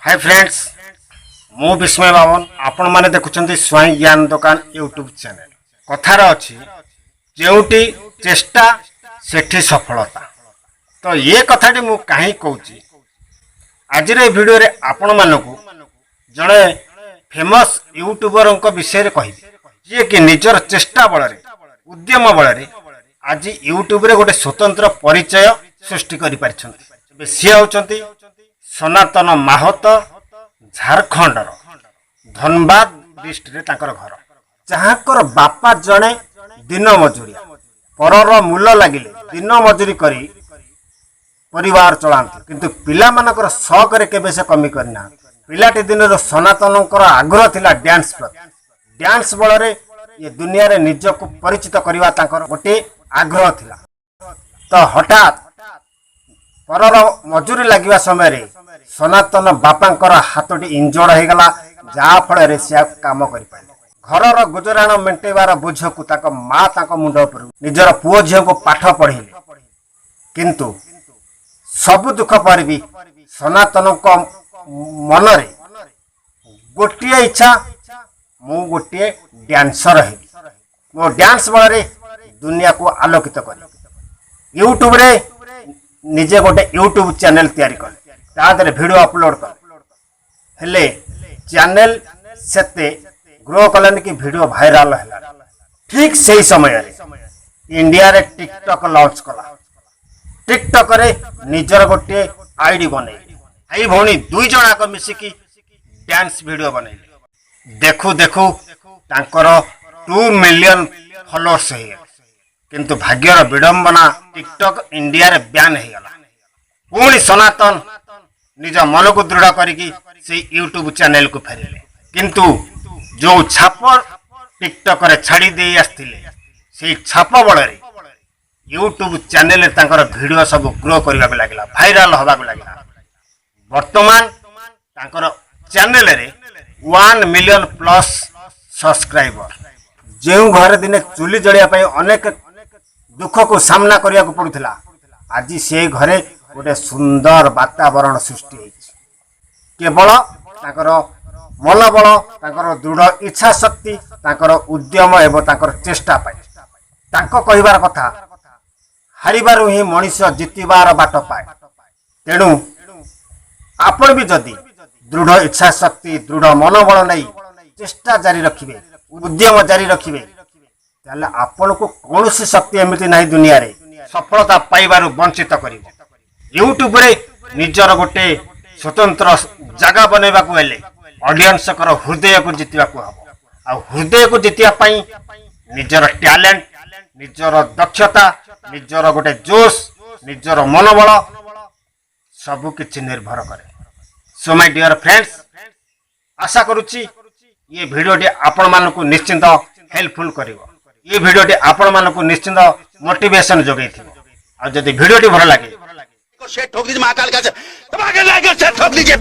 Hi friends मु विस्मय बाबन आपण माने देखुछंती स्वयं ज्ञान दुकान यूट्यूब चैनल कथार अछि जेउटी चेष्टा सेठी सफलता। तो ये कथाटी मु काहे कहूची आज वीडियो रे आपण मानकु जड़े फेमस यूट्यूबर विषय रे कहि जे कि निजर चेष्टा बल रे उद्यम बल रे आज यूट्यूब रे गोटे स्वतंत्र परिचय सृष्टि करि पारिछंती। सी होचंती सनातन माहत झारखंड धनबाद डिस्ट्रिक्ट घर जहाँकर बापा जड़े दिन मजूरिया परर मूल लगे दिन मजूरी करी परिवार चलाते किंतु पिला मानकर शौक रे केबे से कमी करना। पिलाटी दिन सनातन आग्रह थिला डांस प्रति डांस बल रे ये दुनिया रे निज को परिचित करवा तांकर गोटे आग्रह थिला। तो हठात परर मजूरी लगे समय रे सनातन बापांकर हाथटी इंजर्ड हो गला जहाँ फल से काम कर घर गुजराण मेटेबार बोझ को माँ मुंड उपर निजर पुओ झील को पाठ पढ़े किंतु सब दुख पर भी सनातन मन रे गोटे इच्छा मु गोटे डांसर है मो डांस बल रे दुनिया को आलोकित कर यूट्यूब रे निजे गोटे यूट्यूब चैनल तैयारी कर वीडियो अपलोड कर हेले चैनल सेते ग्रो कलन की वीडियो वायरल है। ठीक से समय रे इंडिया रे टिकटॉक लॉन्च कला टिकटॉक रे निजर गोटे आईडी बने भाई भौणी दुई जन आक मिसिकी डांस वीडियो बने देखु देखु तांकर 2 मिलियन फॉलोअर्स है किंतु भाग्यर विडंबना टिकटॉक इंडिया रे बैन हो गला। पुणी सनातन निज मन को दृढ़ करिकी से यूट्यूब चैनल को फेरिले किंतु जो छाप टिकटॉक रे छाड़ी दे आस्थिले से छाप बल रे यूट्यूब चैनल रे तांकर वीडियो सब ग्रो करबा को लागला वायरल होबा को लागला। वर्तमान तांकर चैनल रे 1 मिलियन प्लस सब्सक्राइबर जो घर दिने चुली जलिया पाई अनेक दुख को सामना करिया को पड़ुथिला आज से घरे गोटे सुंदर वातावरण सृष्टि केवल ताकर मन बल ताकर दृढ़ इच्छा शक्ति ताकर उद्यम एवं ताकर चेष्टा पाई तांको कहिबार कथा हारिबारु ही मनीष जितिबार बाट पाए। तेणु आपण भी जदि दृढ़ इच्छा शक्ति दृढ़ मन बल नहीं चेष्टा जारी रखिबे उद्यम जारी रखिबे ताले आपण को कौन सी शक्ति एमती नहीं दुनिया रे सफलता पाइबारु वंचित करिवो। यूट्यूब रे निजर गोटे स्वतंत्र जगह बनैबा को हेले ऑडियंस कर हृदय को जितिबा को हबो आ हृदय को जितिया पई निजर टैलेंट निजर दक्षता निजर गोटे जोश निजर मनोबल सब किछि निर्भर करे। सो माय डियर फ्रेंड्स आशा करूची ये वीडियोटी आपण मानकु निश्चिंत हेल्पफुल करिवो ये वीडियोटी आपण मानकु निश्चिंत मोटिवेशन जोगैथिबो आ जदि वीडियोटी भल लागे शेर ठोक दीजिए महाकाल का से ठोक दीजिए।